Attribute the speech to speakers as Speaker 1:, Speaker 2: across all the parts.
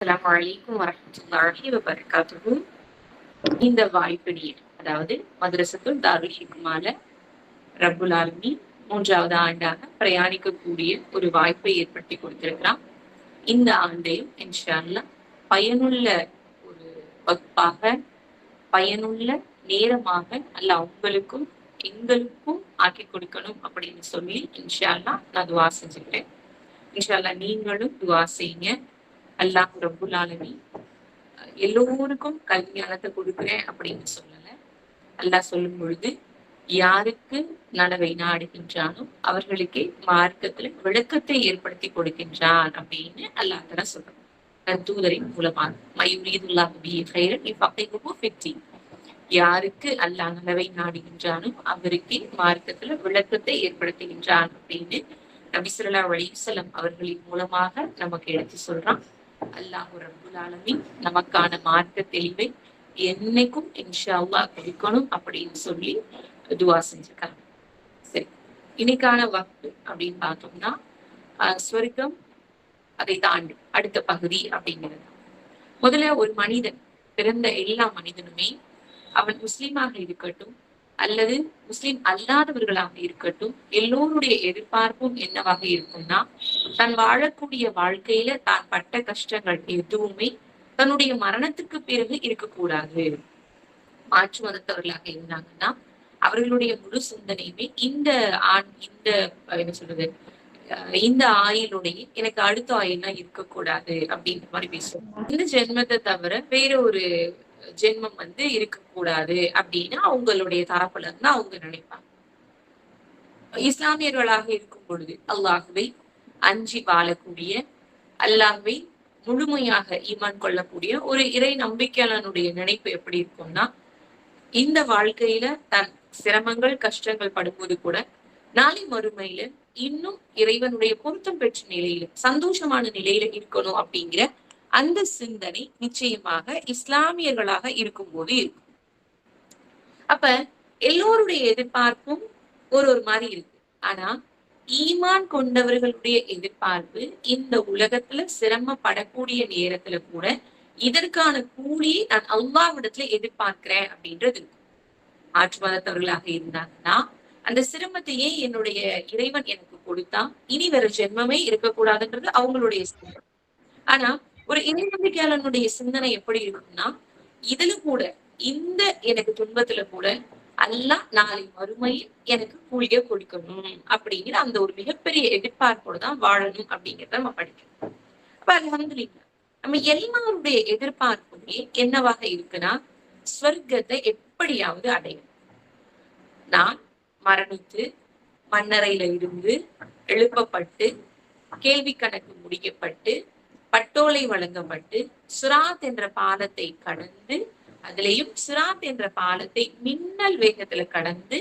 Speaker 1: அஸ்ஸலாமு அலைக்கும் வரஹ்மத்துல்லாஹி வபரகாத்துஹு. இந்த வாய்ப்பினை அதாவது மദ്രസத்துல் தாருல் ஹிக்மால ரப்புல் ஆலமீன் 3வது ஆண்டாக பிரயாணிக்கக்கூடிய ஒரு வாய்ப்பை ஏற்படுத்தி கொடுத்திருக்கிறான். இந்த ஆண்டையும் இன்ஷா அல்லாஹ் பயனுள்ள ஒரு வகுப்பாக, பயனுள்ள நேரமாக அல்லாஹ் உங்களுக்கும் எங்களுக்கும் ஆக்கி கொடுக்கணும் அப்படின்னு சொல்லி இன்ஷா அல்லாஹ் நான் துவா செஞ்சுக்கிறேன். இன்ஷா அல்லாஹ் நீங்களும் துவா செய்யுங்க. அல்லாஹ் ரப்புல் ஆலமீன் எல்லோருக்கும் கல்யாணத்தை கொடுக்குறேன் அப்படின்னு சொல்லல. அல்லாஹ் சொல்லும் பொழுது யாருக்கு நனவை நாடுகின்றானோ அவர்களுக்கே மார்க்கத்துல விளக்கத்தை ஏற்படுத்தி கொடுக்கின்றான் அப்படின்னு அல்லாஹ் தஆலா சொல்றான் தூதரின் மூலமாக. மயூரீதுல்லாஹு பிஹி கைரன் யுஃபக்கிஹுஹு ஃபித்தீன். யாருக்கு அல்லாஹ் நனவை நாடுகின்றானோ அவருக்கே மார்க்கத்துல விளக்கத்தை ஏற்படுத்துகின்றான் அப்படின்னு நபி ஸல்லல்லாஹு அலைஹி வஸல்லம் அவர்களின் மூலமாக நமக்கு எடுத்து சொல்றான். அல்லாஹ் ரப்புல் ஆலமீன் நமக்கான மார்க்க தெளிவை என்னைக்கும் இன்ஷா அல்லாஹ் கொடுக்கணும் அப்படின்னு சொல்லி துவா செஞ்சிருக்காங்க. சரி, இன்னைக்கான வக்து அப்படின்னு பார்த்தோம்னா சொர்க்கம் அதை தாண்டி அடுத்த பகுதி அப்படிங்கிறது. முதல்ல ஒரு மனிதன், பிறந்த எல்லா மனிதனுமே அவன் முஸ்லீமாக இருக்கட்டும் அல்லது முஸ்லிம் அல்லாதவர்களாக இருக்கட்டும், எல்லோருடைய எதிர்பார்ப்பும் என்னவாக இருக்கும்னா, தான் வாழக்கூடிய வாழ்க்கையில தான் பட்ட கஷ்டங்கள் எதுவுமே தன்னுடைய மரணத்துக்கு பிறகு இருக்கக்கூடாது. மாற்று மதத்தவர்களாக இருந்தாங்கன்னா அவர்களுடைய முழு சிந்தனையுமே இந்த என்ன சொல்றது, இந்த ஆயுளுடைய எனக்கு அடுத்த ஆயுள்லாம் இருக்கக்கூடாது அப்படின்ற மாதிரி பேசுவோம். இந்த ஜென்மத்தை தவிர வேற ஒரு ஜென்மம் இருக்கக்கூடாது அப்படின்னு அவங்களுடைய தரப்புல இருந்து அவங்க நினைப்பாங்க. இஸ்லாமியர்களாக இருக்கும் பொழுது அல்லாஹ்வை அஞ்சி வாழக்கூடிய, அல்லாஹ்வை முழுமையாக ஈமான் கொள்ளக்கூடிய ஒரு இறை நம்பிக்கையாளனுடைய நினைப்பு எப்படி இருக்கும்னா, இந்த வாழ்க்கையில தன் சிரமங்கள் கஷ்டங்கள் படும்போது கூட நாளை மறுமையில இன்னும் இறைவனுடைய பொருத்தம் பெற்ற நிலையில சந்தோஷமான நிலையில இருக்கணும் அப்படிங்கிற அந்த சிந்தனை நிச்சயமாக இஸ்லாமியர்களாக இருக்கும்போது இருக்கும். அப்ப எல்லோருடைய எதிர்பார்ப்பும் ஒரு மாதிரி இருக்கு. ஆனா ஈமான் கொண்டவர்களுடைய எதிர்பார்ப்பு இந்த உலகத்துல சிரமப்படக்கூடிய நேரத்துல கூட இதற்கான கூலியை நான் அல்லாஹ்விடத்துல எதிர்பார்க்கிறேன் அப்படின்றது இருக்கும். மாற்று மதத்தவர்களாக இருந்தாங்கன்னா அந்த சிரமத்தையே என்னுடைய இறைவன் எனக்கு கொடுத்தா இனி வேற ஜென்மமே இருக்கக்கூடாதுன்றது அவங்களுடைய சிந்தனை. ஆனா ஒரு இறை நம்பிக்கையாளனுடைய சிந்தனை எப்படி இருக்கும்னா, இதுல கூட இந்த எனக்கு துன்பத்துல கூட அல்லாஹ் நாளை மறுமையில் எனக்கு கூலிய கொடுக்கணும் அப்படிங்கிற அந்த ஒரு மிகப்பெரிய எதிர்பார்ப்போட தான் வாழணும் அப்படிங்கிறத நம்ம படிக்கணும். அப்ப அல்ஹம்துலில்லாஹ் நம்ம எல்லாருடைய எதிர்பார்ப்புமே என்னவாக இருக்குன்னா, ஸ்வர்க்கத்தை எப்படியாவது அடையணும். நான் மரணித்து மண்ணறையில இருந்து எழுப்பப்பட்டு கேள்வி கணக்கு முடிக்கப்பட்டு பட்டோலை வழங்கப்பட்டு சிராத் என்ற பாலத்தை கடந்து, அதுலயும் சிராத் என்ற பாலத்தை மின்னல் வேகத்துல கடந்து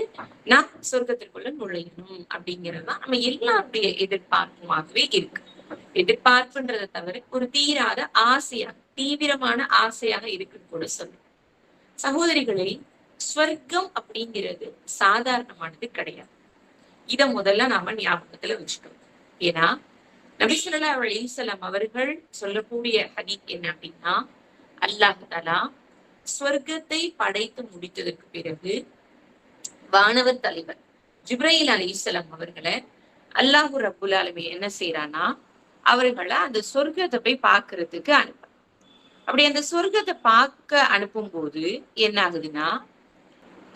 Speaker 1: நான் சொர்க்கத்திற்குள்ள நுழையணும் அப்படிங்கறதுதான் நம்ம எல்லாருடைய எதிர்பார்ப்புமாகவே இருக்கு. எதிர்பார்ப்புன்றதை தவிர ஒரு தீராத ஆசையாக, தீவிரமான ஆசையாக இருக்குன்னு கூட சொல்லுவோம். சகோதரிகளே, ஸ்வர்க்கம் அப்படிங்கிறது சாதாரணமானது கிடையாது. இத முதல்ல நாம ஞாபகத்துல வச்சுக்கணும். ஏன்னா நபி ஸல்லல்லாஹு அலைஹி வஸல்லம் அவர்கள் சொல்லக்கூடிய ஹதீஸ் என்ன அப்படின்னா, அல்லாஹ் தஆலா ஸ்வர்க்கத்தை படைத்து முடித்ததற்கு பிறகு வானவர் தலைவர் ஜிப்ரீல் அலைஹிஸ்ஸலாம் அவர்களை அல்லாஹ் ரப்புல் ஆலமீன் என்ன செய்யறானா, அவர்களை அந்த சொர்க்கத்தை போய் பார்க்கறதுக்கு அனுப்ப. அப்படி அந்த சொர்க்கத்தை பார்க்க அனுப்பும் போது என்ன ஆகுதுன்னா,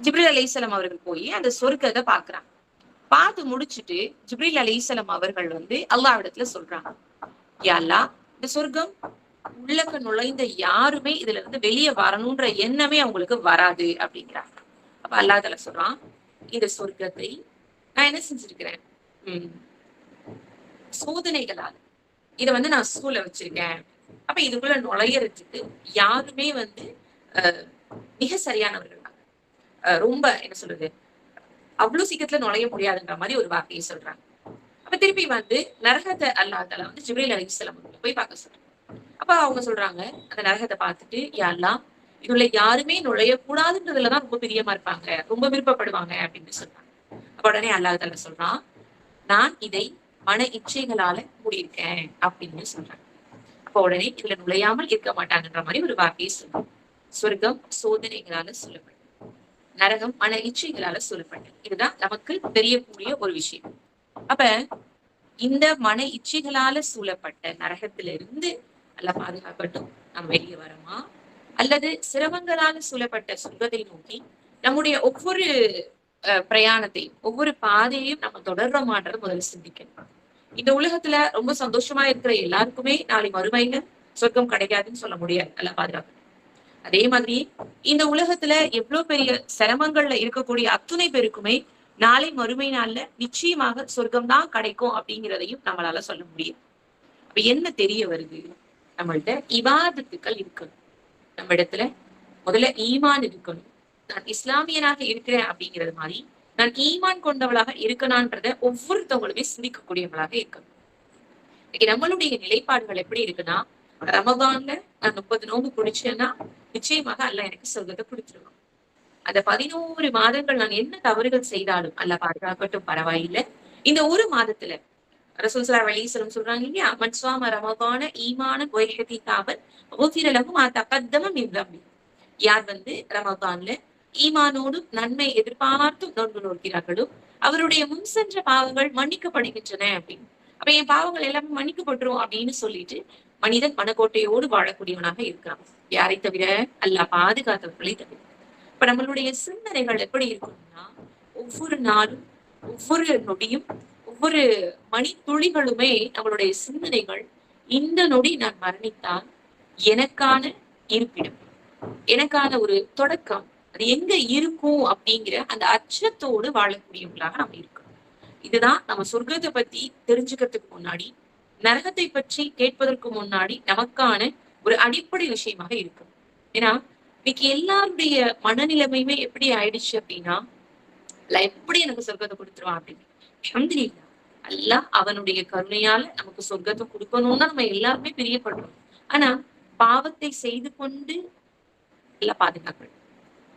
Speaker 1: ஜிப்ரீல் அலைஹிஸ்ஸலாம் அவர்கள் போய் அந்த சொர்க்கத்தை பாக்குறாங்க. பார்த்து முடிச்சுட்டு ஜிப்ரீல் அலைஹிஸ்ஸலாம் அவர்கள் அல்லாஹ்விடத்துல சொல்றாங்க, யா அல்லாஹ், இந்த சொர்க்கம் உள்ளக்க நுழைந்த யாருமே இதுல இருந்து வெளியே வரணும்ன்ற எண்ணமே அவங்களுக்கு வராது அப்படிங்கிறாங்க. அப்ப அல்லாஹ் தஆலா சொல்றான், இந்த சொர்க்கத்தை நான் என்ன செஞ்சிருக்கிறேன், சோதனைகளால் இத நான் சூழ வச்சிருக்கேன். அப்ப இதுக்குள்ள நுழையறதுக்கு யாருமே மிக சரியானவர்களாக ரொம்ப என்ன சொல்றது, அவ்வளவு சீக்கிரத்துல நுழைய முடியாதுன்ற மாதிரி ஒரு வார்த்தையை சொல்றாங்க. அப்ப திருப்பி நரகத்தை அல்லாஹ் தஆலா ஜிப்ரீல் அலைஹிஸ்ஸலாம் போய் பார்க்க சொல்றாங்க. அப்ப அவங்க சொல்றாங்க, அந்த நரகத்தை பார்த்துட்டு, யா அல்லாஹ், இதுல யாருமே நுழையக்கூடாதுன்றதுலதான் ரொம்ப பிரியமா இருப்பாங்க, ரொம்ப விருப்பப்படுவாங்க அப்படின்னு சொல்றாங்க. அப்ப உடனே அல்லாஹ் தஆலா சொல்றான், நான் இதை மன இச்சைகளால மூடியிருக்கேன் அப்படின்னு சொல்றாங்க. அப்ப உடனே இதுல நுழையாமல் இருக்க மாட்டாங்கன்ற மாதிரி ஒரு வார்த்தையை சொல்லுவோம். சொர்க்கம் சோதனைகளால சொல்லப்பட்டது, நரகம் மன இச்சைகளால சொல்லப்பட்டது. இதுதான் நமக்கு தெரியக்கூடிய ஒரு விஷயம். அப்ப இந்த மன இச்சைகளால சூழப்பட்ட நரகத்திலிருந்து அல்ல பாதுகாக்கட்டும் நாம் வெளியே வரமா, அல்லது சிரமங்களால சூழப்பட்ட சொர்க்கத்தை நோக்கி நம்முடைய ஒவ்வொரு பிரயாணத்தையும் ஒவ்வொரு பாதையையும் நம்ம தொடர்றோமான்றது முதல்ல சிந்திக்கணும். இந்த உலகத்துல ரொம்ப சந்தோஷமா இருக்கிற எல்லாருக்குமே நாளை மறுமையில சொர்க்கம் கிடைக்காதுன்னு சொல்ல முடியாது, அல்ல பாதுகாக்கணும். அதே மாதிரி இந்த உலகத்துல எவ்வளவு பெரிய சிரமங்கள்ல இருக்கக்கூடிய அத்துணை பேருக்குமே நாளை மறுமை நாள்ல நிச்சயமாக சொர்க்கம் தான் கிடைக்கும் அப்படிங்கிறதையும் நம்மளால சொல்ல முடியும். அப்ப என்ன தெரிய வருது, நம்மள்ட்ட இபாதத்துக்கள் இருக்கணும். நம்ம இடத்துல முதல்ல ஈமான் இருக்கணும். நான் இஸ்லாமியனாக இருக்கிறேன் அப்படிங்கிறது மாதிரி நான் ஈமான் கொண்டவளாக இருக்கணும்ன்றத ஒவ்வொருத்தவங்களுமே சிந்திக்கக்கூடியவங்களாக இருக்கணும். இன்னைக்கு நம்மளுடைய நிலைப்பாடுகள் எப்படி இருக்குன்னா, ரமதான்ல நான் 30 நோன்பு குடிச்சேன்னா நிச்சயமாக அல்லாஹ் எனக்கு சொர்க்கத்தை கொடுத்துருவான். அந்த 11 மாதங்கள் நான் என்ன தவறுகள் செய்தாலும் அல்லாஹ் பாதுகாக்கட்டும் பரவாயில்லை, இந்த ஒரு மாதத்துல ரசூல் ஸல்லல்லாஹு அலைஹி வஸல்லம் சொல்றாங்க இல்லையா, மன் ஸாம ரமதான ஈமானன் வ இஹ்திசாபன் குஃபிர லஹு மா தகத்தம மின் தம்பி. யார் ரமதான்ல ஈமானோடு நன்மை எதிர்பார்த்து நோன்பு நோக்கிறார்களோ அவருடைய முன் சென்ற பாவங்கள் மன்னிக்கப்படுகின்றன அப்படின்னு. அப்ப என் பாவங்கள் எல்லாமே மன்னிக்கப்பட்டுரும் அப்படின்னு சொல்லிட்டு மனிதன் மனக்கோட்டையோடு வாழக்கூடியவனாக இருக்கிறான். யாரை தவிர? அல்லாஹ் பாதுகாத்தவர்களை தவிர. இப்ப நம்மளுடைய சிந்தனைகள் எப்படி இருக்கணும்னா, ஒவ்வொரு நாளும் ஒவ்வொரு நொடியும் ஒவ்வொரு மணி துளிகளுமே நம்மளுடைய சிந்தனைகள், இந்த நொடி நான் மரணித்தால் எனக்கான இருப்பிடம், எனக்கான ஒரு தொடக்கம் அது எங்க இருக்கும் அப்படிங்கிற அந்த அச்சத்தோடு வாழக்கூடியவங்களாக நம்ம இருக்கணும். இதுதான் நம்ம சொர்க்கத்தை பத்தி தெரிஞ்சுக்கிறதுக்கு முன்னாடி, நரகத்தை பற்றி கேட்பதற்கு முன்னாடி நமக்கான ஒரு அடிப்படை விஷயமாக இருக்கும். ஏன்னா இன்னைக்கு எல்லாருடைய மனநிலைமையுமே எப்படி ஆயிடுச்சு அப்படின்னா, எப்படி எனக்கு சொர்க்கத்தை கொடுத்துருவான் அப்படின்னு. அல்ஹம்துலில்லாஹ், அல்லாஹ் அவனுடைய கருணையால நமக்கு சொர்க்கத்தை கொடுக்கணும்னு நம்ம எல்லாருமே பிரியப்படுறோம். ஆனா பாவத்தை செய்து கொண்டு எல்லாம் பாதுகாக்கணும்.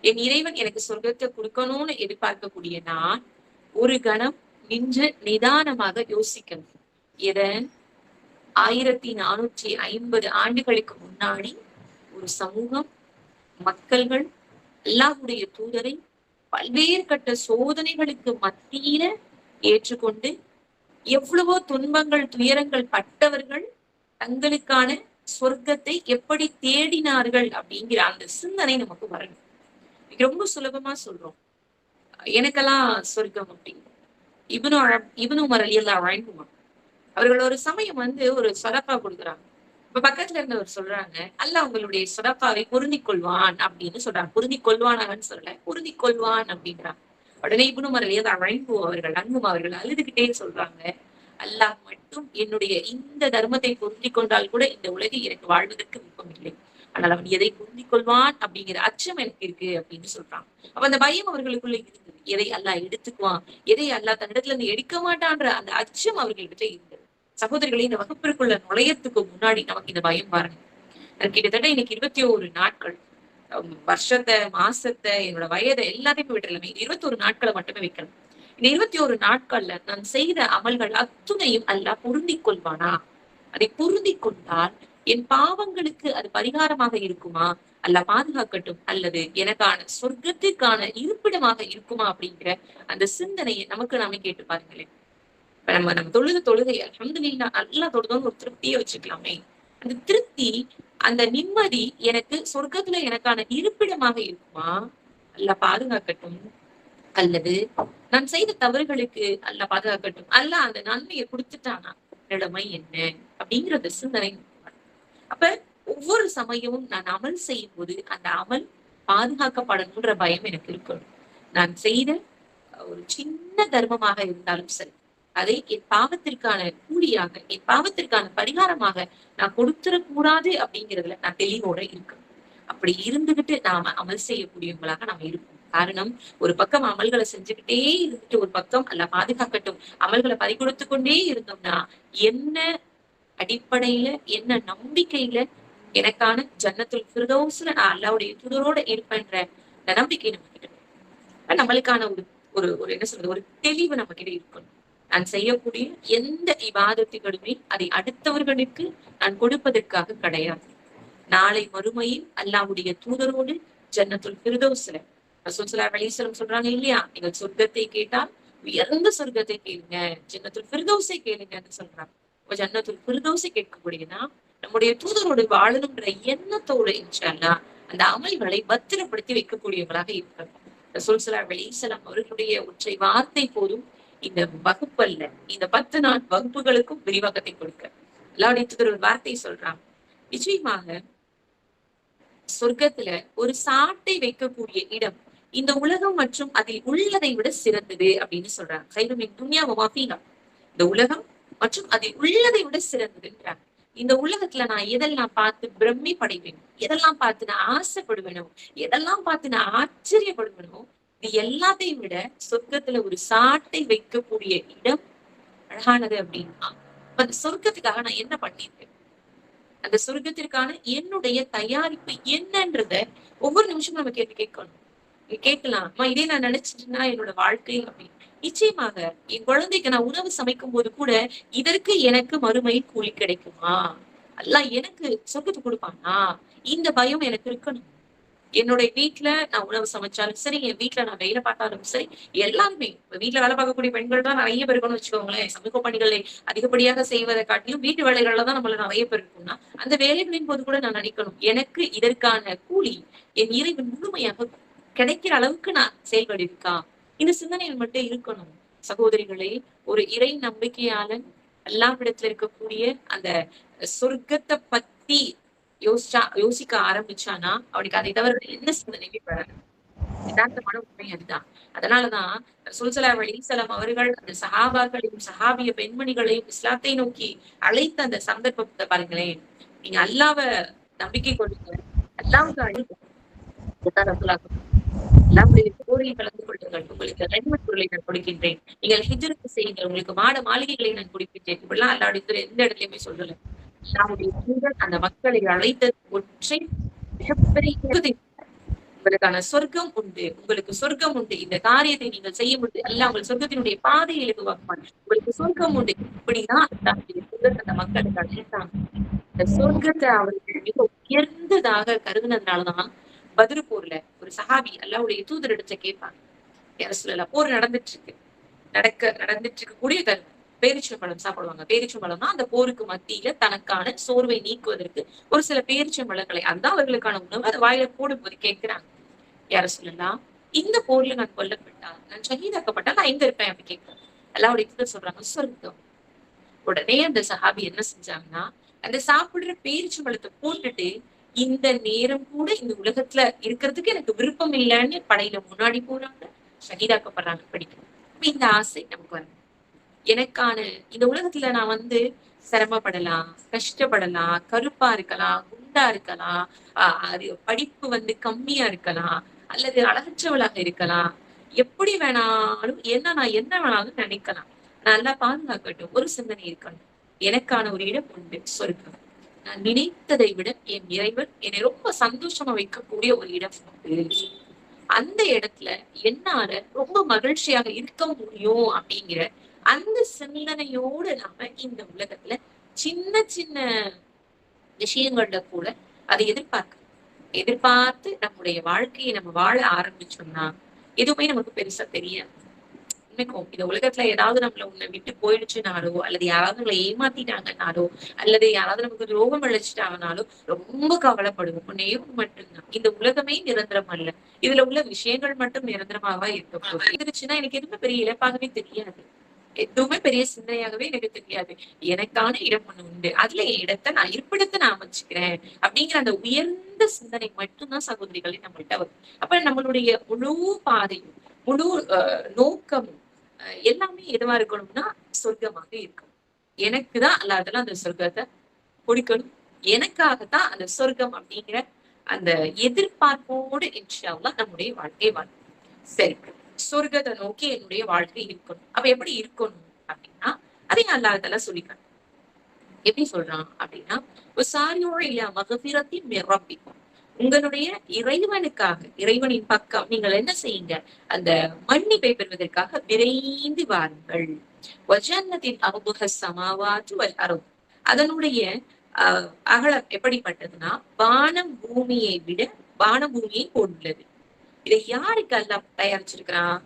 Speaker 1: என் இறைவன் எனக்கு சொர்க்கத்தை கொடுக்கணும்னு எதிர்பார்க்கக்கூடிய நான் ஒரு கணம் நின்று நிதானமாக யோசிக்கணும். எதை? 1450 ஆண்டுகளுக்கு முன்னாடி ஒரு சமூகம், மக்கள்கள் அல்லாஹ்வுடைய தூதரை பல்வேறு கட்ட சோதனைகளுக்கு மத்தியில ஏற்றுக்கொண்டு எவ்வளவோ துன்பங்கள் துயரங்கள் பட்டவர்கள் தங்களுக்கான சொர்க்கத்தை எப்படி தேடினார்கள் அப்படிங்கிற அந்த சிந்தனை நமக்கு வரணும். ரொம்ப சுலபமா சொல்றோம், எனக்கெல்லாம் சொர்க்கம் அப்படின்னு. இப்னு உமர் ரலியல்லாஹு அன்ஹு அவர்கள் ஒரு சமயம் ஒரு சதகா கொடுக்குறாங்க. இப்ப பக்கத்துல இருந்தவர் சொல்றாங்க, அல்லாஹ் உங்களுடைய சதகாவை பொருந்திக் கொள்வான் அப்படின்னு சொல்றாங்க. பொருந்திக் கொள்வானாங்கன்னு சொல்லல, பொருந்திக் கொள்வான் அப்படின்றாங்க. உடனே இப்னு உமர் ரலியல்லாஹு அன்ஹு அவர்கள் அழுதுகிட்டே சொல்றாங்க, அல்லாஹ் மட்டும் என்னுடைய இந்த தர்மத்தை பொருந்திக் கொண்டால் கூட இந்த உலகில் எனக்கு வாழ்வதற்கு விருப்பம் இல்லை. ஆனால் அவன் எதை பொருந்திக் கொள்வான் அப்படிங்கிற அச்சம் எனக்கு இருக்கு அப்படின்னு சொல்றாங்க. அப்ப அந்த பயம் அவர்களுக்குள்ள இருந்தது. எதை அல்லாஹ் எடுத்துக்குவான், எதை அல்லாஹ் தன்னிடத்துல இருந்து எடுக்க மாட்டான்ற அந்த அச்சம் அவர்களிடத்துல இருந்தது. சகோதரிகளை, இந்த வகுப்பிற்குள்ள நுழையத்துக்கு முன்னாடி நமக்கு இந்த பயம் வரணும். கிட்டத்தட்ட இன்னைக்கு 21 நாட்கள், வருஷத்தை மாசத்தை என்னோட வயதை எல்லாத்தையும் விட்டுறலாமே, 21 நாட்களை மட்டுமே வைக்கணும். இந்த 21 நாட்கள்ல நான் செய்த அமல்கள் அத்துணையும் அல்லாஹ் பொருந்திக் கொள்வானா? அதை பொருந்திக் கொண்டால் என் பாவங்களுக்கு அது பரிகாரமாக இருக்குமா? அல்லாஹ் பாதுகாக்கட்டும். அல்லது எனக்கான சொர்க்கத்திற்கான இருப்பிடமாக இருக்குமா அப்படிங்கிற அந்த சிந்தனையை நமக்கு நாமே கேட்டு பாருங்களேன். இப்ப நம்ம தொழுகை அல்ஹம்துலில்லாஹ் நல்லா தொழுதோன்னு ஒரு திருப்தியை வச்சுக்கலாமே. அந்த திருப்தி, அந்த நிம்மதி எனக்கு சொர்க்கத்துல எனக்கான இருப்பிடமாக இருக்குமா? அல்லாஹ் பாதுகாக்கட்டும். அல்லது நான் செய்த தவறுகளுக்கு அல்லாஹ் பாதுகாக்கட்டும், அல்லாஹ் அந்த நன்மையை கொடுத்துட்டானா நிலைமை என்ன அப்படிங்கிற அந்த சிந்தனை. அப்ப ஒவ்வொரு சமயமும் நான் அமல் செய்யும் போது அந்த அமல் பாதுகாக்கப்படணும்ன்ற பயம் எனக்கு இருக்கணும். நான் செய்த ஒரு சின்ன தர்மமாக இருந்தாலும் சரி, அதை என் பாவத்திற்கான கூலியாக, என் பாவத்திற்கான பரிகாரமாக நான் கொடுத்துடக்கூடாது அப்படிங்கிறதுல நான் தெளிவோட இருக்கணும். அப்படி இருந்துகிட்டு நாம அமல் செய்யக்கூடியவங்களாக நாம இருப்போம். காரணம், ஒரு பக்கம் அமல்களை செஞ்சுக்கிட்டே இருந்துட்டு ஒரு பக்கம் அல்லாஹ் பாதுகாக்கட்டும் அமல்களை பறிகொடுத்து கொண்டே இருந்தோம்னா என்ன அடிப்படையில, என்ன நம்பிக்கையில எனக்கான ஜன்னத்துல் ஃபிர்தௌஸ்ல நான் அல்லாஹ்வுடைய தூதரோட இருப்பேன்ற நம்பிக்கை நம்ம கிட்ட நம்மளுக்கான ஒரு ஒரு ஒரு என்ன சொல்றது, ஒரு தெளிவு நம்ம கிட்ட இருக்கணும். நான் செய்யக்கூடிய எந்த இபாதத்துகளுமே அதை அடுத்தவர்களுக்கு நான் கொடுப்பதற்காக கிடையாது. நாளை மறுமையில் அல்லாஹ்வுடைய தூதரோடு ஜன்னத்துல் ஃபிர்தௌஸ்ல ரசூல் ஸல்லல்லாஹு அலைஹி வஸல்லம் சொல்றாங்க இல்லையா, நீங்கள் சொர்க்கத்தை கேட்டால் உயர்ந்த சொர்க்கத்தை கேளுங்க, ஜன்னத்துல் ஃபிர்தௌஸை கேளுங்கன்னு சொல்றாங்க. இப்ப ஜன்னத்துல் ஃபிர்தௌஸை கேட்கக்கூடியனா நம்முடைய தூதரோடு வாழணும்ன்ற எண்ணத்தோடு இன்ஷா அல்லாஹ் அந்த அமல்களை பத்திரப்படுத்தி வைக்கக்கூடியவர்களாக இருக்கிறோம். ரசூல் ஸல்லல்லாஹு அலைஹி வஸல்லம் அவர்களுடைய ஒற்றை வார்த்தை போதும் இந்த வகுப்பல்ல, இந்த 10 நாள் வகுப்புகளுக்கும் விரிவாக்கத்தை கொடுக்க. அல்லாஹ்வுடைய தூதர் ஒரு வார்த்தை சொல்றாங்க, நிச்சயமாக சொர்க்கத்துல ஒரு சாட்டை வைக்கக்கூடிய இடம் இந்த உலகம் மற்றும் அதில் உள்ளதை விட சிறந்தது அப்படின்னு சொல்றாங்க. கைதுமின் துன்யா வ மா ஃபீஹா, இந்த உலகம் மற்றும் அதில் உள்ளதை விட சிறந்ததுன்றாங்க. இந்த உலகத்துல நான் எதெல்லாம் பார்த்து பிரம்மி படைவேனோ, எதெல்லாம் பார்த்து நான் ஆசைப்படுவேனோ, எதெல்லாம் பார்த்து நான் ஆச்சரியப்படுவேனோ, இது எல்லாத்தையும் விட சொர்க்கத்துல ஒரு சாட்டை வைக்கக்கூடிய இடம் அழகானது அப்படின்னா, அந்த சொர்க்கத்துக்காக நான் என்ன பண்ணிருக்கேன், அந்த சொர்க்கத்திற்கான என்னுடைய தயாரிப்பு என்னன்றத ஒவ்வொரு நிமிஷமும் நம்ம கேள்வி கேட்கணும். கேட்கலாம், இதே நான் நினைச்சிட்டுனா என்னோட வாழ்க்கை அப்படின்னு. நிச்சயமாக என் குழந்தைக்கு நான் உணவு சமைக்கும் போது கூட இதற்கு எனக்கு மறுமையில் கூலி கிடைக்குமா, அல்லாஹ் எனக்கு சொர்க்கத்தை கொடுப்பானா, இந்த பயம் எனக்கு இருக்கணும். என்னுடைய வீட்டுல நான் உணவு சமைச்சாலும் சரி, என் வீட்டுல நான் வேலை பார்த்தாலும் சரி, எல்லாருமே வீட்டுல வேலை பார்க்கக்கூடிய பெண்கள் தான் நிறைய பேர் இருக்கணும்னு வச்சுக்கோங்களேன். சமூக பணிகளை அதிகப்படியாக செய்வதை காட்டிலும் வீட்டு வேலைகள்ல தான் நம்மள நிறைய பேர் இருக்கும்னா, அந்த வேலைகளின் போது கூட நான் நினைக்கணும், எனக்கு இதற்கான கூலி என் இறைவன் முழுமையாக கிடைக்கிற அளவுக்கு நான் செயல்படுக்கா, இந்த சிந்தனைகள் மட்டும் இருக்கணும். சகோதரிகளே, ஒரு இறை நம்பிக்கையாளன் எல்லாவிடத்துல இருக்கக்கூடிய அந்த சொர்க்கத்தை பத்தி யோசிக்க ஆரம்பிச்சானா அவனுக்கு அதை தவிர என்ன சிந்தனையுமே வராது. யதார்த்தமான உண்மை அதுதான். அதனாலதான் ரசூல் ஸல்லல்லாஹு அலைஹி வஸல்லம் அவர்கள் அந்த சஹாபாக்களையும் சஹாபிய பெண்மணிகளையும் இஸ்லாத்தை நோக்கி அழைத்த அந்த சந்தர்ப்பத்தை பாருங்களேன். நீங்க அல்லாஹ்வை நம்பிக்கை கொள்ளுங்க, அல்லாஹ்வுக்கு அழைங்க, அல்லாஹ்வுடைய போரில் கலந்து கொள்ளுங்கள், உங்களுக்கு கனிமத் பொருளை நான் கொடுக்கின்றேன், நீங்கள் ஹிஜ்ரத் செய்யுங்கள், உங்களுக்கு மாட மாளிகைகளை நான் கொடுக்கின்றேன். இப்படிலாம் அல்லாஹ்வுடைய எந்த இடத்துலயுமே சொல்லல. அல்லாஹ்வுடைய தூதர் அந்த மக்களை அழைத்த ஒற்றை மிகப்பெரிய உங்களுக்கான சொர்க்கம் உண்டு, உங்களுக்கு சொர்க்கம் உண்டு, இந்த காரியத்தை நீங்கள் செய்ய முடியும், அல்லாஹ் உங்கள் சொர்க்கத்தினுடைய பாதையை இலகுவாக்குவான், உங்களுக்கு சொர்க்கம் உண்டு. இப்படிதான் அல்லாஹ்வுடைய தூதர் அந்த மக்களுக்கு அழைத்தாங்க. இந்த சொர்க்கத்தை அவர்கள் மிக உயர்ந்ததாக கருதுனதுனாலதான் பத்ர் போர்ல ஒரு சஹாபி அல்லாஹ்வுடைய தூதர் இடத்துல கேட்பாங்க, யா ரசூலல்லாஹ், போர் நடந்துட்டு இருக்கக்கூடிய தருணம் பேரிச்சம்பழம் சாப்பிடுவாங்க. பேரிச்சம்பழம்னா அந்த போருக்கு மத்தியில தனக்கான சோர்வை நீக்குவதற்கு ஒரு சில பேரிச்சம்பழங்களை, அதுதான் அவர்களுக்கான உணவு, அதை வாயில போடும்போது கேட்கிறாங்க, யா ரசூலல்லாஹ், இந்த போர்ல நான் கொல்லப்பட்டால், நான் ஷஹீதாக்கப்பட்டால் நான் எங்க இருப்பேன் அப்படி கேட்கிறேன். அல்லாஹ்வுடைய தூதர் சொல்றாங்க, சொர்க்கம். உடனே அந்த சஹாபி என்ன செஞ்சாங்கன்னா, அந்த சாப்பிடுற பேரிச்சம்பழத்தை போட்டுட்டு, இந்த நேரம் கூட இந்த உலகத்துல இருக்கிறதுக்கு எனக்கு விருப்பம் இல்லைன்னு படையில முன்னாடி போறாங்க, ஷஹீதாக்கப்படுறாங்க. படிக்கணும். இந்த ஆசை நமக்கு வரும். எனக்கான இந்த உலகத்துல நான் சிரமப்படலாம், கஷ்டப்படலாம், கருப்பா இருக்கலாம், குண்டா இருக்கலாம், அது படிப்பு கம்மியா இருக்கலாம், அல்லது அழகற்றவளாக இருக்கலாம், எப்படி வேணாலும் நான் என்ன வேணாலும் நினைக்கலாம். நல்லா பாதுகாக்கட்டும். ஒரு சிந்தனை இருக்கணும், எனக்கான ஒரு இடம் உண்டு, சொர்க்கம். நான் நினைத்ததை விட என் இறைவன் என்னை ரொம்ப சந்தோஷமா வைக்கக்கூடிய ஒரு இடம் உண்டு. அந்த இடத்துல என்னால ரொம்ப மகிழ்ச்சியாக இருக்க முடியும் அப்படிங்கிற அந்த சிந்தனையோடு நாம இந்த உலகத்துல சின்ன சின்ன விஷயங்கள்ல கூட அதை எதிர்பார்த்து நம்முடைய வாழ்க்கையை நம்ம வாழ ஆரம்பிச்சோம்னா எதுவுமே நமக்கு பெருசா தெரியாது. இந்த உலகத்துல ஏதாவது நம்மள உன்னை விட்டு போயிடுச்சுனாலோ, அல்லது யாராவது நம்மளை ஏமாத்திட்டாங்கன்னாலோ, அல்லது யாராவது நமக்கு துரோகம் அழைச்சிட்டாங்கனாலோ ரொம்ப கவலைப்படுவோம். ஒன்னே மட்டும்தான், இந்த உலகமே நிரந்தரம் அல்ல, இதுல உள்ள விஷயங்கள் மட்டும் நிரந்தரமாவா இருக்க போகுது. இருந்துச்சுன்னா எனக்கு எதுவுமே பெரிய இழப்பாகவே தெரியாது, எதுவுமே பெரிய சிந்தனையாகவே எனக்கு தெரியாது. எனக்கான இடம் ஒண்ணு உண்டு, அதுல என் இடத்தை நான் இருப்பிடத்தை நான் அமைச்சுக்கிறேன் அப்படிங்கிற அந்த உயர்ந்த சிந்தனை மட்டும்தான் சகோதரிகளை நம்மள்கிட்ட வரும். அப்ப நம்மளுடைய முழு பாதையும் முழு நோக்கமும் எல்லாமே எதுவா இருக்கணும்னா சொர்க்கமாக இருக்கும். எனக்குதான் அல்லாஹ் அந்த சொர்க்கத்தை கொடுக்கணும், எனக்காகத்தான் அந்த சொர்க்கம் அப்படிங்கிற அந்த எதிர்பார்ப்போடு இன்ஷா அல்லாஹ் நம்முடைய வாழ்க்கை வாழும். சரி, சொர்க்கத்தை நோக்கி என்னுடைய வாழ்க்கை இருக்கணும். அப்ப எப்படி இருக்கணும் அப்படின்னா அதையும் அல்லாஹ் சொல்லிக்கணும். எப்படி சொல்றான் அப்படின்னா, உங்களுடைய இறைவனுக்காக, இறைவனின் பக்கம் நீங்கள் என்ன செய்யுங்க, அந்த மன்னிப்பை பெறுவதற்காக விரைந்து வாருங்கள். வஜன்னத்தின் அர்துஹ ஸமாவாத்து வல் அர்த். அதனுடைய அகலம் எப்படிப்பட்டதுன்னா வானம் பூமியை விட வானம் பூமியை போன்றுள்ளது. இதை யாருக்கு அல்லாஹ் தயாரிச்சிருக்கிறான்?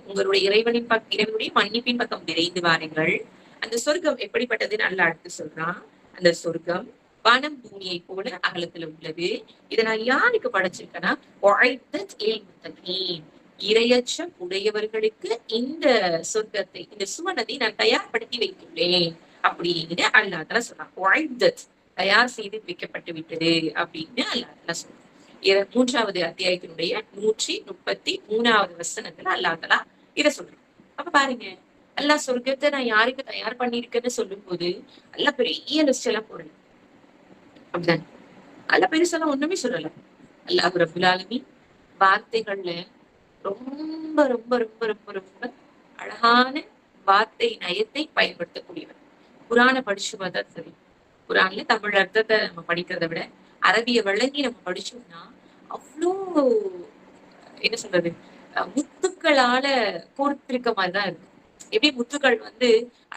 Speaker 1: உங்களுடைய இறைவனுடைய மன்னிப்பின் பக்கம் விரைந்து வாருங்கள். அந்த சொர்க்கம் எப்படிப்பட்டதுன்னு அல்லாஹ் அடுத்து சொல்றான். அந்த சொர்க்கம் வானம் பூமியை போல அகலத்துல உள்ளது. இதை நான் யாருக்கு படைச்சிருக்கேன்னா இரையச்சம் உடையவர்களுக்கு இந்த சொர்க்கத்தை, இந்த சுவனத்தை நான் தயார்படுத்தி வைத்துள்ளேன் அப்படின்னு அல்லாஹ் தஆலா சொல்றான். தயார் செய்து வைக்கப்பட்டு விட்டது அப்படின்னு அல்லாஹ் தஆலா சொல்றான். 3வது அத்தியாயத்தினுடைய 133வது வசனத்துல அல்லாஹ் தஆலா இதை சொல்றான். அப்ப பாருங்க, அல்லாஹ் சொர்க்கத்தை நான் யாருக்கு தயார் பண்ணிருக்கேன்னு சொல்லும் போது அல்லாஹ் பெரிய லிஸ்ட் எல்லாம் போடல. அப்படிதான் அல்லாஹ் பெருசெல்லாம் ஒண்ணுமே சொல்லல. அல்லாஹ் ரப்புல் ஆலமீன் வார்த்தைகள்ல ரொம்ப ரொம்ப ரொம்ப ரொம்ப ரொம்ப அழகான வார்த்தை நயத்தை பயன்படுத்தக்கூடியவர். குரானை படிச்சு பார்த்தா சரி, குரான்ல தமிழ் அர்த்தத்தை நம்ம படிக்கிறத விட அரபிய விளங்கி நம்ம படிச்சோம்னா அவ்வளோ என்ன சொல்றது, முத்துக்களால கோர்த்திருக்க மாதிரிதான் இருக்கும். எப்படி முத்துக்கள்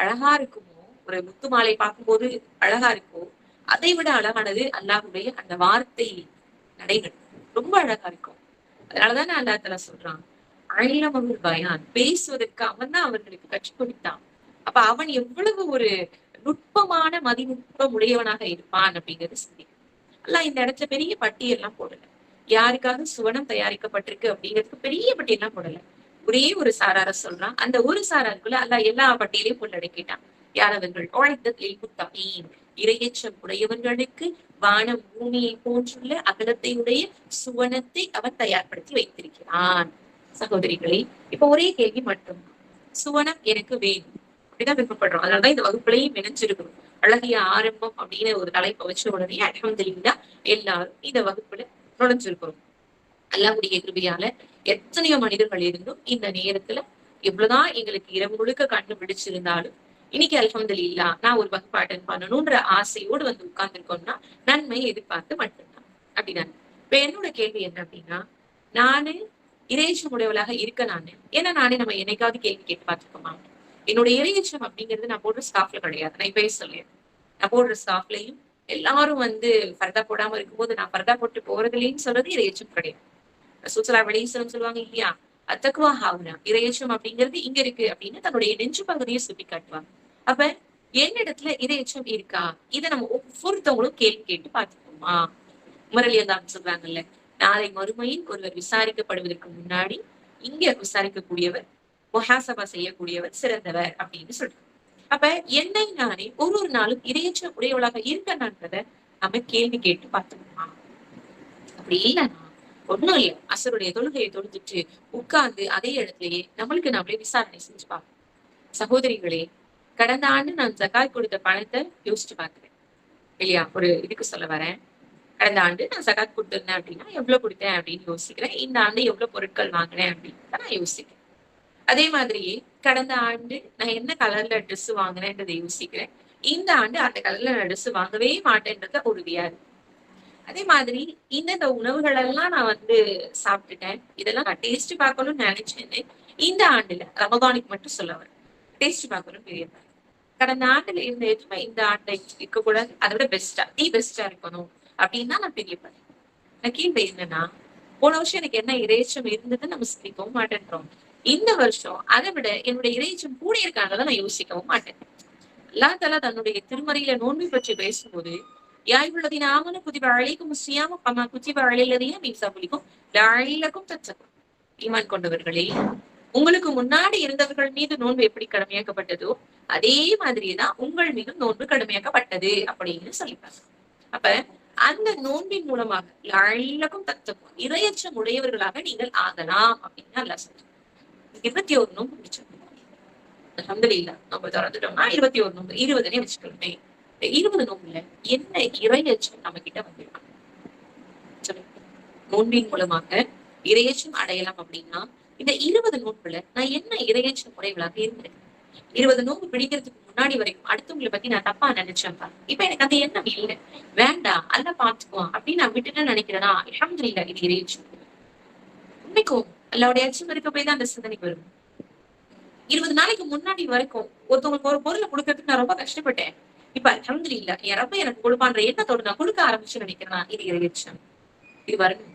Speaker 1: அழகா இருக்குமோ, ஒரு முத்து மாலை பார்க்கும்போது அழகா இருக்கும், அதை விட அழகானது அல்லாஹ்வுடைய அந்த வார்த்தை நடைகள் ரொம்ப அழகா இருக்கும். அதனாலதானே அல்லாஹ் தஆலா சொல்றான், அழிலமகுல் பயான், பேசுவதற்கு அவன் தான் அவர்களுக்கு கற்றுக் கொடுத்தான். அப்ப அவன் எவ்வளவு ஒரு நுட்பமான மதிநுட்பம் உடையவனாக இருப்பான் அப்படிங்கிறது சிந்திக்கும். அல்லாஹ் இந்த இடத்துல பெரிய பட்டியெல்லாம் போடல. யாருக்காக சுவனம் தயாரிக்கப்பட்டிருக்கு அப்படிங்கிறதுக்கு பெரிய பட்டியெல்லாம் போடல. ஒரே ஒரு சாரார சொல்றான். அந்த ஒரு சாராருக்குள்ள அல்லாஹ் எல்லா பட்டியலையும் உள்ளடக்கிட்டான். யாரவர்கள் இரையச்சம் உடையவர்களுக்கு வானம் பூமியை போன்றுள்ள அகலத்தை உடைய சுவனத்தை அவன் தயார்படுத்தி வைத்திருக்கிறான். சகோதரிகளே, இப்ப ஒரே கேள்வி மட்டும், சுவனம் எனக்கு வேணும் அப்படிதான் விருப்பப்படுறோம். அதனாலதான் இந்த வகுப்புலையும் நினைச்சிருக்கிறோம். அழகிய ஆரம்பம் அப்படின்னு ஒரு தலைப்பை வச்ச உடனே அல்ஹம்துலில்லாஹ் எல்லாரும் இந்த வகுப்புல நுழைஞ்சிருக்கிறோம். அல்லாஹ்வுடைய கிருபையால எத்தனையோ மனிதர்கள் இருந்தும் இந்த நேரத்துல எவ்வளவுதான் எங்களுக்கு இரவு முழுக்க கண்ணு பிடிச்சிருந்தாலும் இன்னைக்கு அல்ஹம்துலில்லாஹ் நான் ஒரு வகுப்பு அட்டெண்ட் பண்ணணும்ன்ற ஆசையோடு உட்கார்ந்துருக்கோம்னா நன்மை எதிர்பார்த்து மட்டும்தான். அப்படிதான் இப்ப என்னோட கேள்வி என்ன அப்படின்னா, நானு இறையச்சம் உடையவளாக இருக்க ஏன்னா நம்ம என்னைக்காவது கேள்வி கேட்டு பார்த்துருக்கோமா? என்னோட இறையச்சம் அப்படிங்கிறது நான் போடுற ஸ்காஃப்ல கிடையாது. நான் இப்பவே சொல்லிடுறேன், நான் போடுற ஸ்காஃப்லையும் எல்லாரும் பர்தா போடாம இருக்கும்போது நான் பர்தா போட்டு போறதுலேன்னு சொல்றது இறையச்சம் கிடையாது. ரசூலுல்லாஹி அலைஹி வஸல்லம் சொல்லுவாங்க இல்லையா, அத்தக்வா ஹாவுனா, இறையச்சம் அப்படிங்கிறது இங்க இருக்கு அப்படின்னு தன்னுடைய நெஞ்சு பகுதியை சுட்டி காட்டுவாங்க. அப்ப என்னிடத்துல இறையச்சம் இருக்கா? இதை நம்ம ஒவ்வொருத்தவங்களும் கேள்வி கேட்டு பார்த்துக்கோமா? முரளியதான் சொல்றாங்கல்ல, நாளை மறுமையில் ஒருவர் விசாரிக்கப்படுவதற்கு முன்னாடி இங்க விசாரிக்கக்கூடியவர், முஹாசபா செய்யக்கூடியவர் சிறந்தவர் அப்படின்னு சொல்றாங்க. அப்ப என்னை நானே ஒரு நாளும் இறையச்சம் உடையவளாக இருக்கன்றத நம்ம கேள்வி கேட்டு பார்த்துக்கோமா? அப்படி இல்லைன்னா ஒண்ணும் இல்லையா, அசருடைய தொழுகையை தொழுதுட்டு உட்கார்ந்து அதே இடத்துலயே நம்மளுக்கு நம்மளே விசாரணை செஞ்சு பார்ப்போம். சகோதரிகளே, கடந்த ஆண்டு நான் ஜகாத் கொடுத்த பணத்தை யோசிச்சு பார்க்கிறேன் இல்லையா? ஒரு இதுக்கு சொல்ல வரேன். கடந்த ஆண்டு நான் ஜகாத் கொடுத்திருந்தேன் அப்படின்னா எவ்வளவு கொடுத்தேன் அப்படின்னு யோசிக்கிறேன். இந்த ஆண்டு எவ்வளவு பொருட்கள் வாங்கினேன் அப்படின்னு நான் யோசிக்கிறேன். அதே மாதிரியே கடந்த ஆண்டு நான் என்ன கலர்ல ட்ரெஸ் வாங்கினேன்றதை யோசிக்கிறேன். இந்த ஆண்டு அந்த கலர்ல நான் ட்ரெஸ் வாங்கவே மாட்டேன்றத உறுதியா இருக்கு. அதே மாதிரி இந்த உணவுகள் எல்லாம் நான் சாப்பிட்டுட்டேன், இதெல்லாம் நான் டேஸ்ட் பார்க்கணும்னு நினைச்சேன்னு இந்த ஆண்டுல ரமதானுக்கு மட்டும் சொல்ல வரேன், டேஸ்ட் பார்க்கணும் பெரிய. கடந்த ஆண்டுல இருந்த எதுவுமே இந்த ஆண்டை இருக்கக்கூடாது, அதை விட பெஸ்டா இருக்கணும் அப்படின்னு தான் நான் பிரியப்படுறேன். நான் கீழே என்னன்னா, போன வருஷம் எனக்கு என்ன இறைச்சம் இருந்ததுன்னு நம்ம சிந்திக்கவும் மாட்டேன்றோம். இந்த வருஷம் அதை விட என்னுடைய இறைச்சம் கூட இருக்காங்கதான் நான் யோசிக்கவும் மாட்டேன். அல்லாஹ் தஆலா தன்னுடைய திருமறையில நோன்பு பற்றி பேசும்போது, யாயுள்ளதீன ஆமனு குதிப அலைக்கும் ஸியாமு கமா குதிப அலைல்லதீன மின் ஸப்லிக்கும் லஅல்லக்கும் தத்தகூன். ஈமான் கொண்டவர்களே, உங்களுக்கு முன்னாடி இருந்தவர்கள் மீது நோன்பு எப்படி கடமையாக்கப்பட்டதோ அதே மாதிரிதான் உங்கள் மீது நோன்பு கடமையாக்கப்பட்டது அப்படின்னு சொல்லிப்பாங்க. அப்ப அந்த நோன்பின் மூலமாக லஅல்லக்கும் தத்தகூன், இறையச்சம் உடையவர்களாக நீங்கள் ஆகலாம் அப்படின்னு அல்லாஹ் சொல்றான். 21 நோன்பு முடிச்சோம் அல்ஹம்துலில்லாஹ். நம்ம திறந்துட்டோம்னா 21 நோன்பு, 20 வச்சுக்கணுமே. 20 நோம்புல என்ன இறையச்சம் நம்ம கிட்ட வந்திருக்கு சொல்லுங்க. நோன்பின் மூலமாக இறையச்சம் அடையலாம் அப்படின்னா இந்த 20 நோன்புல நான் என்ன இறையச்சம் உடையவளாக இருந்தேன்? 20 நோன்பு பிடிக்கிறதுக்கு முன்னாடி வரைக்கும் அடுத்தவங்களை பத்தி நான் தப்பா நினைச்சேன்ப்பா, இப்ப எனக்கு அந்த எண்ணம் இல்லை, வேண்டாம் அல்ல பாத்துக்குவான் அப்படின்னு நான் விட்டுட்டு நினைக்கிறேன்னா அல்ஹம்துலில்லாஹ், இது இறையச்சம். உண்மைக்கும் அல்லாவுடைய அச்சம் இருக்க போய் தான் அந்த சிந்தனைக்கு வரும். 20 நாளைக்கு முன்னாடி வரைக்கும் ஒருத்தவங்களுக்கு ஒரு பொருளை கொடுக்கறதுக்கு நான் ரொம்ப கஷ்டப்பட்டேன். இப்ப அல்ஹம்துலில்லாஹ் என் ரப்ப எனக்கு கொடுப்பான்ற எண்ணத்தோட நான் கொடுக்க ஆரம்பிச்சு நினைக்கிறேன். இது இறையச்சம். இது வரணும்.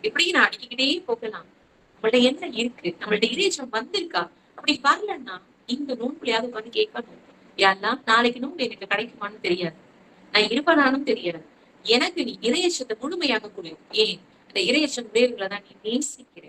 Speaker 1: இப்படி நான் அடிக்கிட்டே போகலாம். நம்மள்ட்ட என்ன இருக்கு? நம்மள்ட்ட இறையச்சம் வந்திருக்கா? அப்படி வரலன்னா இந்த நோன்புலயாவது வந்து கேட்கணும். யாரெல்லாம் நாளைக்கு நோன்பு எனக்கு கிடைக்குமான்னு தெரியாது. நான் இருப்பனானும் தெரியாது. எனக்கு நீ இறையச்சத்தை முழுமையாக கொடு. ஏன் அந்த இறையச்சம் உடையவர்களை தான் நீ நேசிக்கிற.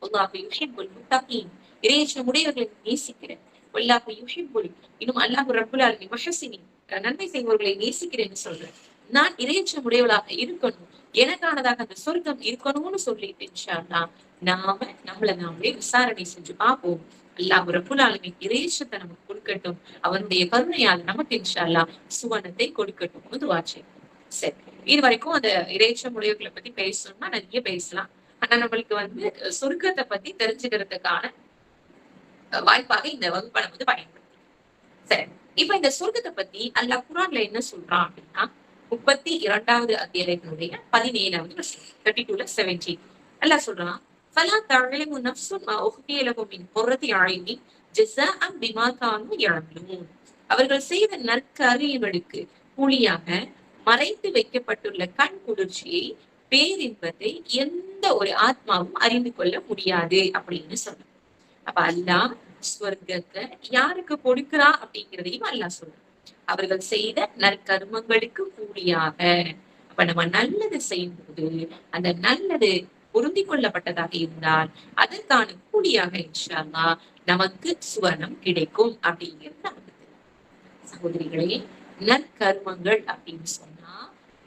Speaker 1: அல்லாஹ் யுஹிப்புல் முத்தகீன். இறையச்சம் உடையவர்களை நேசிக்கிறேன். வல்லாஹ் யுஹிப்புல் இன்னும் அல்லாஹ் ரப்புல் ஆலமீன் முஹ்ஸினீன் நன்மை செய்பவர்களை நேசிக்கிறேன்னு சொல்றேன். நான் இறையச்சம் உடையவளாக இருக்கணும். எனக்கானதாக அந்த சொர்க்கம் இருக்கணும்னு சொல்லிட்டு இன்ஷா அல்லாஹ் நம்மள நாமளே விசாரணை செஞ்சு பார்ப்போம். அல்லாஹ் ரப்புல் ஆலமீன் இறையச்சத்தை நமக்கு கொடுக்கட்டும். அவனுடைய கருணையால் நமக்கு இன்ஷா அல்லாஹ் சுவனத்தை கொடுக்கட்டும் துஆ செய்வோம். சரி, இது வரைக்கும் அந்த இறையச்சம் உடையவர்களை பத்தி பேசணும்னா நிறைய பேசலாம். ஆனா நம்மளுக்கு வந்து சொர்க்கத்தை பத்தி தெரிஞ்சுக்கிறதுக்கான வாய்ப்பாக இந்த வகுப்பை வந்து பயன்படுத்தி. சரி, இப்ப இந்த சொர்க்கத்தை பத்தி அல்லாஹ் குர்ஆன்ல என்ன சொல்றான் அப்படின்னா 32வது அத்தியாயத்தினுடைய 17வது வசனம் 32:17 அல்லாஹ் சொல்றான் ஃபலா தஅலமு நஃப்ஸுன் மா உஹ்ஃபிய லஹும் மின் குர்ரத்தி அய்னின் ஜஸாஅன் பிமா கானூ யஅமலூன். அவர்கள் செய்த நற்காரியங்களுக்கு கூலியாக மறைத்து வைக்கப்பட்டுள்ள கண் குளிர்ச்சியை பேரின்பத்தை எந்த ஒரு ஆத்மாவும் அறிந்து கொள்ள முடியாது அப்படின்னு சொல்றான். அப்ப அல்லாஹ் ஸ்வர்க்கத்தை யாருக்கு கொடுக்கிறா அப்படிங்கிறதையும் அல்லாஹ் சொல்றான். அவர்கள் செய்த நற்கர்மங்களுக்கு கூலியாக. அப்ப நம்ம நல்லது செய்யும்போது அந்த நல்லது பொருந்தி கொள்ளப்பட்டதாக இருந்தால் அதற்கான கூலியாக இன்ஷா அல்லாஹ் நமக்கு சுவனம் கிடைக்கும் அப்படிங்கிறது நமக்கு தெரியும். சகோதரிகளே, நற்கர்மங்கள் அப்படின்னு சொன்னா,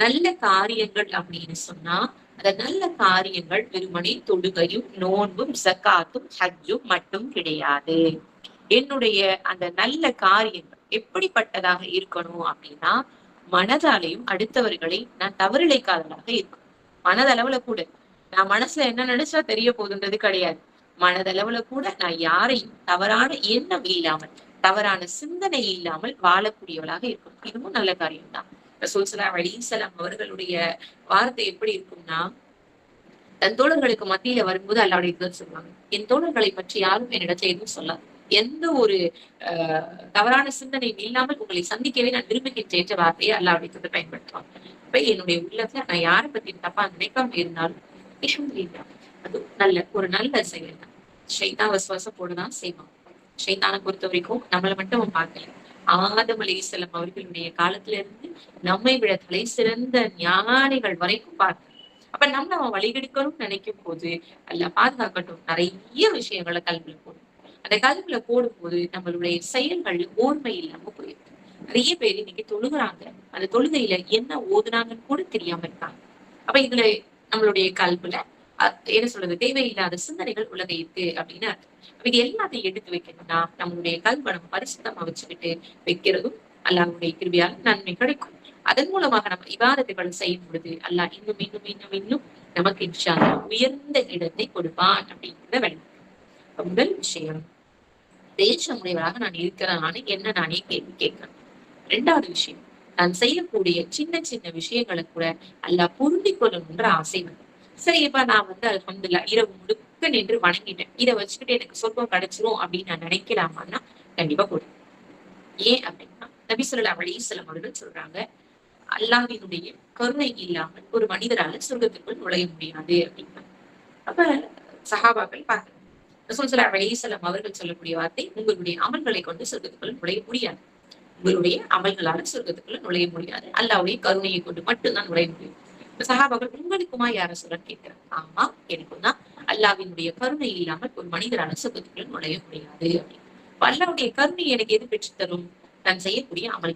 Speaker 1: நல்ல காரியங்கள் அப்படின்னு சொன்னா, அந்த நல்ல காரியங்கள் வெறுமனே தொழுகையும் நோன்பும் ஜகாத்தும் ஹஜ்ஜும் மட்டும் கிடையாது. என்னுடைய அந்த நல்ல காரியங்கள் எப்படிப்பட்டதாக இருக்கணும் அப்படின்னா, மனதாலையும் அடுத்தவர்களை நான் தவறிழைக்காததாக இருக்கும். மனதளவுல கூட நான் மனசுல என்ன நினைச்சா தெரிய போகுதுன்றது கிடையாது. மனதளவுல கூட நான் யாரையும் தவறான எண்ணம் இல்லாமல், தவறான சிந்தனை இல்லாமல் வாழக்கூடியவளாக இருக்கும். இதுவும் நல்ல காரியம் தான். ரசூல் ஸல்லல்லாஹு அலைஹி வஸல்லம் அவர்களுடைய வார்த்தை எப்படி இருக்கும்னா, தன் தோழர்களுக்கு மத்தியில வரும்போது அல்லாஹ்வுடைய தூதர் சொல்லுவாங்க, என் தோழர்களை பற்றி யாரும் என்னிடத்துல எதுவும் சொல்லாது. எந்த ஒரு தவறான சிந்தனை இல்லாமல் உங்களை சந்திக்கவே நான் விரும்புகின்ற வார்த்தையை அல்லாஹ்வுடைய தூதர் பயன்படுத்துவாங்க. அப்ப என்னுடைய உள்ளத்துல நான் யாரை பத்தி தப்பா நினைக்காம இருந்தாலும் அல்ஹம்துலில்லாஹ் அது ஒரு நல்ல செயல் தான். ஷைத்தான் வஸ்வாசம் போடதான் செய்வான். ஷைத்தானை பொறுத்த வரைக்கும் நம்மளை மட்டும் அவன் பார்க்கல. ஆதம் அலைஹிஸ்ஸலாம் அவர்களுடைய காலத்துல இருந்து நம்மை விட தலை சிறந்த ஞானிகள் வரைக்கும் பார்க்க. அப்ப நம்ம அவன் வழிகெடுக்கணும்னு நினைக்கும் போது அல்லாஹ் பாதுகாக்கட்டும், நிறைய விஷயங்களை கல்வியில போடும். அந்த கல்வியில போடும்போது நம்மளுடைய செயல்கள் ஓர்மை இல்லாம போயிருக்கு. நிறைய பேர் இன்னைக்கு தொழுகிறாங்க, அந்த தொழுகையில என்ன ஓதுனாங்கன்னு கூட தெரியாம இருக்காங்க. அப்ப இதுல நம்மளுடைய கல்வில என்ன சொல்றது, தேவையில்லாத சிந்தனைகள் உலக இருக்கு அப்படின்னு அர்த்தம். இது எல்லாத்தையும் எடுத்து வைக்கணும்னா நம்மளுடைய கல்வை நம்ம பரிசுத்தமா வச்சுக்கிட்டு வைக்கிறதும் அல்லாஹ்வுடைய கிருபையால் நன்மை கிடைக்கும். அதன் மூலமாக நம்ம இபாதத்துகளை செய்யும் பொழுது அல்லாஹ் இன்னும் இன்னும் இன்னும் இன்னும் நமக்கு இன்ஷா அல்லாஹ் உயர்ந்த இடத்தை கொடுப்பான் அப்படிங்கிறத விளக்கம். முதல் விஷயம், தேசமுடையவராக நான் இருக்கிறேன் என்ன நானே கேள்வி கேட்கணும். 2வது விஷயம், நான் செய்யக்கூடிய சின்ன சின்ன விஷயங்களை கூட அல்லாஹ் பொருந்திக் கொள்ளணும்ன்ற ஆசை வந்து. சரி, இப்ப நான் வந்து அல்ஹம்துலில்லாஹ் இரவு முழுக்க நின்று வணங்கிட்டேன், இதை வச்சுக்கிட்டு எனக்கு சொர்க்கம் கிடைச்சிரும் அப்படின்னு நான் நினைக்கலாமான்னா கண்டிப்பா கூட. ஏன் அப்படின்னா நபி ஸல்லல்லாஹு அலைஹி வஸல்லம் அவர்கள் சொல்றாங்க, அல்லாஹ்வினுடைய கருணை இல்லாமல் ஒரு மனிதரால சொர்க்கத்திற்குள் நுழைய முடியாது அப்படின்னா. அப்ப சஹாபாக்கள் பார்க்கணும், ரசூல் ஸல்லல்லாஹு அலைஹி வஸல்லம் அவர்கள் சொல்லக்கூடிய வார்த்தை, உங்களுடைய அமல்களை கொண்டு சொர்க்கத்துக்குள்ள நுழைய முடியாது. உங்களுடைய அமல்களால சொர்க்கத்துக்குள்ள நுழைய முடியாது. அல்லாஹ்வுடைய கருணையை கொண்டு மட்டும்தான் நுழைய முடியும். சஹாபாக்கள் உங்களுக்குமா யார சொல்றன்னு கேட்கிறாங்க. ஆமா, எனக்கும் தான். அல்லாஹ்வினுடைய கருணை இல்லாமல் ஒரு மனிதரான சொர்க்கத்துக்குள்ள நுழைய முடியாது அப்படின்னு. அல்லாஹ்வுடைய கருணை எனக்கு எது பெற்று தரும்? நான் செய்யக்கூடிய அமல்.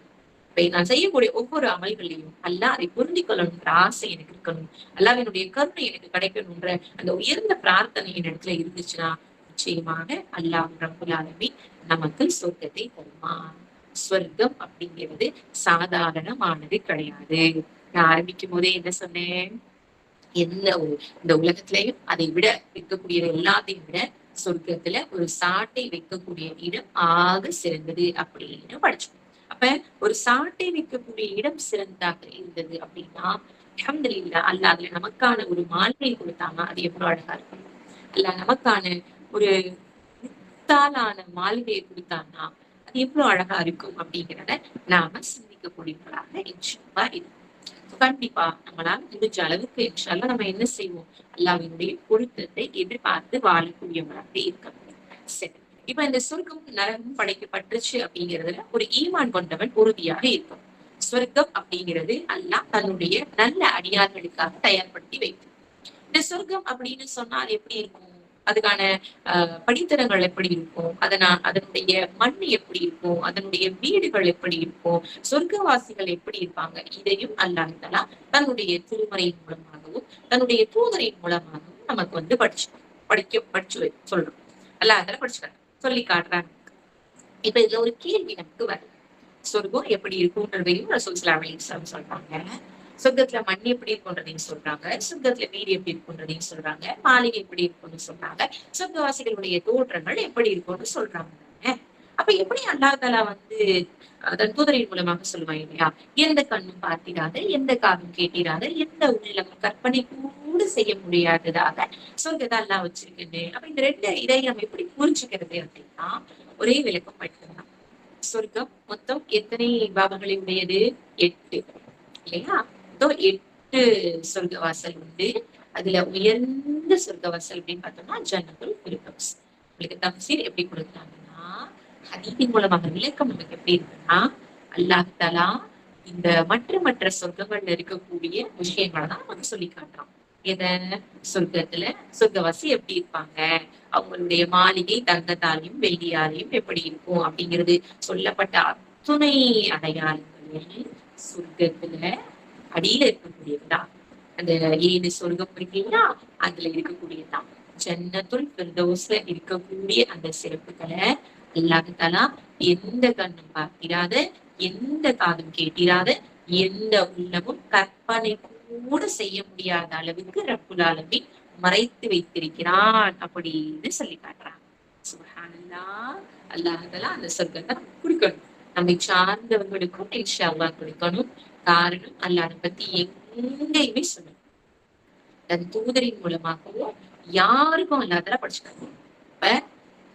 Speaker 1: நான் செய்யக்கூடிய ஒவ்வொரு அமல்களையும் அல்லாஹ் அதை பொருந்திக் கொள்ளணும்ன்ற ஆசை எனக்கு இருக்கணும். அல்லாஹ்வினுடைய கருணை எனக்கு கிடைக்கணும்ன்ற அந்த உயர்ந்த பிரார்த்தனை என் இடத்துல இருந்துச்சுன்னா நிச்சயமாக அல்லாஹ் ரப்புல் ஆலமீன் நமக்கு சொர்க்கத்தை தருவான். ஸ்வர்க்கம் அப்படிங்கிறது சாதாரணமானது கிடையாது. நான் ஆரம்பிக்கும் போதே என்ன சொன்னேன், எந்த ஒரு இந்த உலகத்திலையும் அதை விட இருக்கக்கூடிய எல்லாத்தையும் விட சொர்க்கத்துல ஒரு சாட்டை வைக்கக்கூடிய இடம் ஆக சிறந்தது அப்படின்னு படிச்சோம். அப்ப ஒரு சாட்டை வைக்கக்கூடிய இடம் சிறந்தாக இருந்தது அப்படின்னா அல்ஹம்துலில்லாஹ் அல்லாஹ் அதுல நமக்கான ஒரு மாளிகை கொடுத்தாங்க. அது எவ்வளவு அழகா இருக்கும். அல்லாஹ் நமக்கான ஒரு முத்தாலான மாளிகையை கொடுத்தான்னா அது எவ்வளவு அழகா இருக்கும் அப்படிங்கிறத நாம சிந்திக்கக்கூடியவர்களாக இன்ஷா இருக்கும். கண்டிப்பா நம்மளால முடிஞ்ச அளவுக்கு இன்ஷால்லா நம்ம என்ன செய்வோம், அல்லாஹ்வினுடைய பொருத்தத்தை எதிர்பார்த்து வாழக்கூடியவங்களாக இருக்க முடியும். சரி, இப்ப இந்த சொர்க்கம் நரகம் படைக்கப்பட்டுச்சு அப்படிங்கிறதுல ஒரு ஈமான் கொண்டவன் உறுதியாக இருக்கும். சொர்க்கம் அப்படிங்கிறது அல்லாஹ் தன்னுடைய நல்ல அடியார்களுக்காக தயார்படுத்தி வைக்கும். இந்த சொர்க்கம் அப்படின்னு சொன்னால் எப்படி இருக்கும், அதுக்கான படித்தரங்கள் எப்படி இருக்கும், அதனுடைய மண் எப்படி இருக்கும், அதனுடைய வீடுகள் எப்படி இருக்கும், சொர்க்கவாசிகள் எப்படி இருப்பாங்க, இதையும் அல்லாஹ் தஆலா தன்னுடைய திருமறையின் மூலமாகவும் தன்னுடைய தூதரின் மூலமாகவும் நமக்கு படிச்சு சொல்றோம். அல்லாஹ் தஆலா படிச்சுக்கிறாங்க, சொல்லி காட்டுறாங்க. இப்ப இதுல ஒரு கேள்வி நமக்கு வருது, சொர்க்கம் எப்படி இருக்கும்ன்றதையும் ரசூல் ஸல்லல்லாஹு அலைஹி வஸல்லம் சொல்றாங்க. சொர்க்கத்துல மண் எப்படி இருக்குன்றதையும் சொல்றாங்க, சொர்க்கத்துல வீடு எப்படி இருக்குன்றதையும் சொல்றாங்க, மாளிகை எப்படி இருக்கும்னு சொல்றாங்க, சொர்க்கவாசிகளுடைய தோற்றங்கள் எப்படி இருக்கும்னு சொல்றாங்க. அப்ப எப்படி அல்லாஹ் தஆலா அதன் தூதரின் மூலமாக சொல்லுவாங்க இல்லையா, எந்த கண்ணும் பார்த்திராத, எந்த காதும் கேட்டிராத, எந்த உள்ளம் கற்பனை கூட செய்ய முடியாததாக சொர்க்கத்தை அல்லாஹ் வச்சிருக்கேன். அப்ப இந்த இதை நம்ம எப்படி புரிஞ்சுக்கிறது அப்படின்னா ஒரே விளக்கம் மட்டும்தான். சொர்க்கம் மொத்தம் எத்தனை பாவங்களை உடையது? 8 இல்லையா? 8 சொர்க்கவாசல் உண்டு. அதுல உயர்ந்த சொர்க்கவாசல் அப்படின்னு பார்த்தோம்னா ஜன்னத்துல் ஃபிர்தௌஸ். உங்களுக்கு தஃசீர் எப்படி கொடுக்குறாங்கன்னா, ஹதீஸின் மூலமாக விளக்கம் நமக்கு எப்படி இருக்குன்னா, அல்லாஹ் தஆலா இந்த மற்ற சொர்க்கங்கள்ல இருக்கக்கூடிய விஷயங்களை தான் நமக்கு சொல்லி காட்டுறான். சொர்க்கத்துல சொர்க்கவாசி எப்படி இருப்பாங்க, அவங்களுடைய மாளிகை தங்கத்தாலையும் வெள்ளியாலையும் எப்படி இருக்கும் அப்படிங்கிறது சொல்லப்பட்ட அத்துணை அடையாளங்கள் சொர்க்கத்துல அடியில இருக்கக்கூடியதுதான். அந்த 7 சொர்க்கம் இருக்கீங்களா, அதுல இருக்கக்கூடியதுதான். ஜன்னத்துல் ஃபிர்தௌஸ்ல இருக்கக்கூடிய அந்த சிறப்புகளை அல்லாஹ் தஆலா எந்த கண்ணும் பார்த்திராத, எந்த காதும் கேட்டிராத, எந்த உள்ளமும் கற்பனை கூட செய்ய முடியாத அளவுக்கு ரப்புல் ஆலமீன் மறைத்து வைத்திருக்கிறான் அப்படின்னு சொல்லி காட்டுறான். சுப்ஹானல்லாஹ். அல்லாஹ் தஆலா அந்த சொர்க்கத்தை கொடுக்கணும், நம்மை சார்ந்தவர்களுக்கும் இன்ஷா அல்லாஹ் கொடுக்கணும். காரணம் அல்லாஹ் அதை பத்தி எங்கேயுமே சொல்லணும், தன் தூதரின் மூலமாகவும் யாருக்கும் அல்லாஹ் தஆலா படிச்சுக்காங்க. இப்ப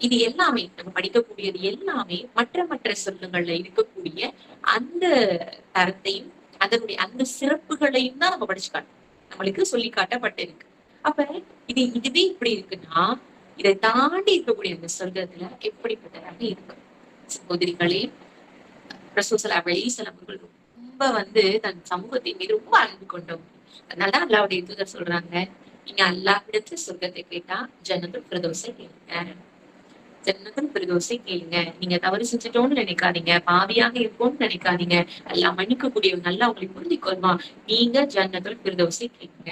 Speaker 1: இது எல்லாமே நம்ம படிக்கக்கூடியது எல்லாமே மற்ற சொல்லுங்கள்ல இருக்கக்கூடிய அந்த தரத்தையும் அதனுடைய அந்த சிறப்புகளையும் தான் நம்ம படிச்சுக்காட்டோம், நம்மளுக்கு சொல்லி காட்டப்பட்டிருக்கு. அப்ப இதுவே இப்படி இருக்குன்னா இதை தாண்டி இருக்கக்கூடிய அந்த சொர்க்கத்துல எப்படிப்பட்டதாக இருக்கு? சகோதரிகளே, ரசூல் ஸல்லல்லாஹு அலைஹி வஸல்லம் அவர்கள் ரொம்ப தன் சமூகத்தின் மீது ரொம்ப அன்பு கொண்டவங்க. அதனால அல்லாஹ்வுடைய தூதர் சொல்றாங்க, நீங்க அல்லாஹ்விடத்துல சொர்க்கத்தை கேட்டா ஜன்னத்துல் ஃபிர்தௌஸை கேளுங்க, ஜன்னத்துல் ஃபிர்தௌஸை கேளுங்க. நீங்க தவறு செஞ்சுட்டோம்னு நினைக்காதீங்க, பாவியாக இருக்கோம்னு நினைக்காதீங்க, அல்லாஹ் மன்னிக்கக்கூடியவங்க, நல்லா உங்களை புரிஞ்சு கொள்வான். நீங்க ஜன்னத்துல் ஃபிர்தௌஸை கேளுங்க,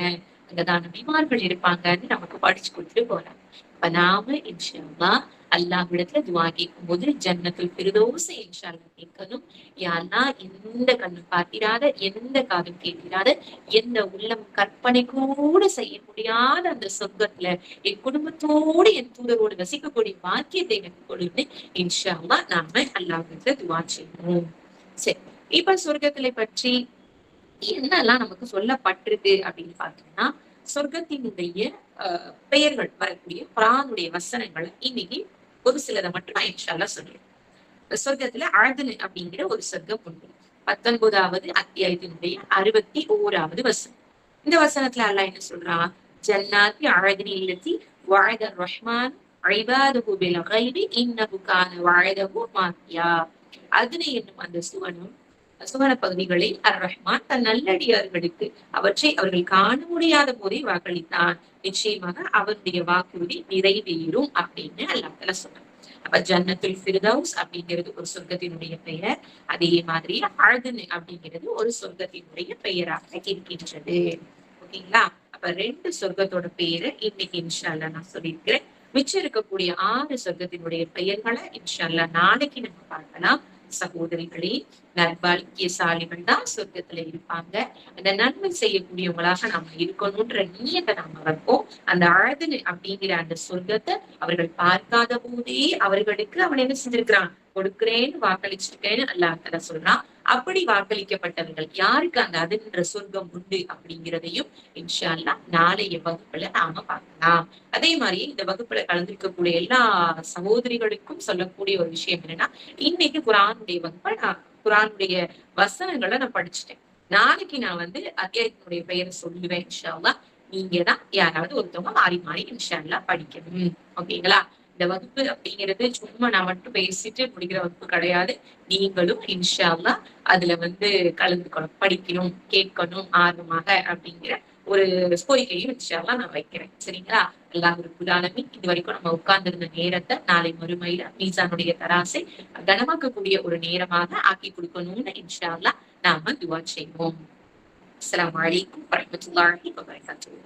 Speaker 1: அங்கதான் நபிமார்கள் இருப்பாங்கன்னு நமக்கு படிச்சு கொடுத்துட்டு போறாங்க. அப்ப நாம இன்ஷா அல்லாஹ் அல்லாஹ்விடத்துல துஆ கேட்கும் போது ஜன்னத்துல் ஃபிர்தௌஸை இன்ஷா அல்லாஹ் கேட்கணும். யா அல்லாஹ் எந்த கண்ணும் பார்த்திராத, எந்த காதும் கேட்டிராத, எந்த உள்ளம் கற்பனை கூட செய்ய முடியாத அந்த சொர்க்கத்துல என் குடும்பத்தோடு என் தூதரோடு வசிக்கக்கூடிய பாக்கியத்தை எனக்கு கொடுத்து இன்ஷா அல்லாஹ் நாம அல்லாஹ்விடத்துல துஆ செய்யணும். சரி, இப்ப சொர்க்கத்திலே பற்றி என்னெல்லாம் நமக்கு சொல்லப்பட்டிருக்கு அப்படின்னு பார்த்தோம்னா, சொர்க்கத்தினுடைய பெயர்கள் வரக்கூடிய குர்ஆனுடைய வசனங்களை இன்னைக்கு ஒரு சிலதை மட்டும் நான் இன்ஷா அல்லாஹ் சொல்றேன். சொர்க்கத்துல ஆதன் அப்படிங்கிற ஒரு சொர்க்கம் உண்டு. 19வது அத்தியாயத்தினுடைய 61வது வசனம். இந்த வசனத்துல அல்லாஹ் என்ன சொல்றான்? ஜன்னாத்தி ஆதன் இல்லத்தி வஅத ரஹ்மான் இபாதஹு பில் கைபி இன்னஹு கான வஅதஹு மாத்தியா. அதுனை என்னும் அந்த சுவன பகுதிகளில் அர் ரஹ்மான் தன் நல்லடியார்களுக்கு அவற்றை அவர்கள் காண முடியாத போதே வாக்களித்தான், நிச்சயமாக அவருடைய வாக்குறுதி நிறைவேறும் அப்படின்னு அல்லாஹ் தஆலா சொன்னான். அப்ப ஜன்னத்துல் ஃபிர்தௌஸ் அப்படிங்கிறது ஒரு சொர்க்கத்தினுடைய பெயர், அதே மாதிரி ஆதன் அப்படிங்கிறது ஒரு சொர்க்கத்தினுடைய பெயராக இருக்கின்றது. ஓகேங்களா? அப்ப 2 சொர்க்கத்தோட பெயரை இன்னைக்கு இன்ஷா அல்லாஹ் நான் சொல்லியிருக்கிறேன். மிச்சம் இருக்கக்கூடிய 6 சொர்க்கத்தினுடைய பெயர்களை இன்ஷா அல்லாஹ் நாளைக்கு நம்ம பார்க்கலாம். சகோதரிகளே, நற்பாக்கியசாலிகள் தான் சொர்க்கத்துல இருப்பாங்க. அந்த நன்மை செய்யக்கூடியவங்களாக நாம இருக்கணும்ன்ற நீயத்தை நாம வைப்போம். அந்த ஆதன் அப்படிங்கிற அந்த சொர்க்கத்தை அவர்கள் பார்க்காத போதே அவர்களுக்கு அவன் என்ன செஞ்சிருக்கிறான்? கொடுக்கிறேன்னு வாக்களிச்சிருக்கேன்னு அல்லாஹ் தஆலா சொல்றான். அப்படி வாக்களிக்கப்பட்டவர்கள் யாருக்கு அந்த அதுன்ற சொர்க்கம் உண்டு அப்படிங்கிறதையும் இன்ஷா அல்லாஹ் நாளைய வகுப்புல நாம பார்க்கலாம். அதே மாதிரி இந்த வகுப்புல கலந்திருக்கக்கூடிய எல்லா சகோதரிகளுக்கும் சொல்லக்கூடிய ஒரு விஷயம் என்னன்னா, இன்னைக்கு குர்ஆனுடைய வகுப்பை நான் குர்ஆனுடைய வசனங்களை நான் படிச்சுட்டேன். நாளைக்கு நான் அத்தியாயத்தினுடைய பெயரை சொல்லுவேன் இன்ஷா அல்லாஹ். நீங்க தான் யாராவது ஒருத்தவங்க மாறி மாறி இன்ஷா அல்லாஹ் படிக்கணும். ஓகேங்களா? இந்த வகுப்பு அப்படிங்கிறது சும்மா நான் மட்டும் பேசிட்டு முடிக்கிற வகுப்பு கிடையாது. நீங்களும் இன்ஷா அல்லாஹ் அதுல கலந்துக்கணும், படிக்கணும், கேட்கணும் ஆர்வமாக அப்படிங்கிற ஒரு கோரிக்கையும் இன்ஷா அல்லாஹ் நான் வைக்கிறேன். சரிங்களா? அல்லாஹ் ரப்புல் ஆலமீன் இது வரைக்கும் நம்ம உட்கார்ந்திருந்த நேரத்தை நாளை மறுமையில மீசானுடைய தராசை கனமாக்கக்கூடிய ஒரு நேரமாக ஆக்கி கொடுக்கணும்னு இன்ஷா அல்லாஹ் நாம துஆ செய்வோம். அஸ்ஸலாமு அலைக்கும் வரஹ்மத்துல்லாஹி வபரகாத்துஹு.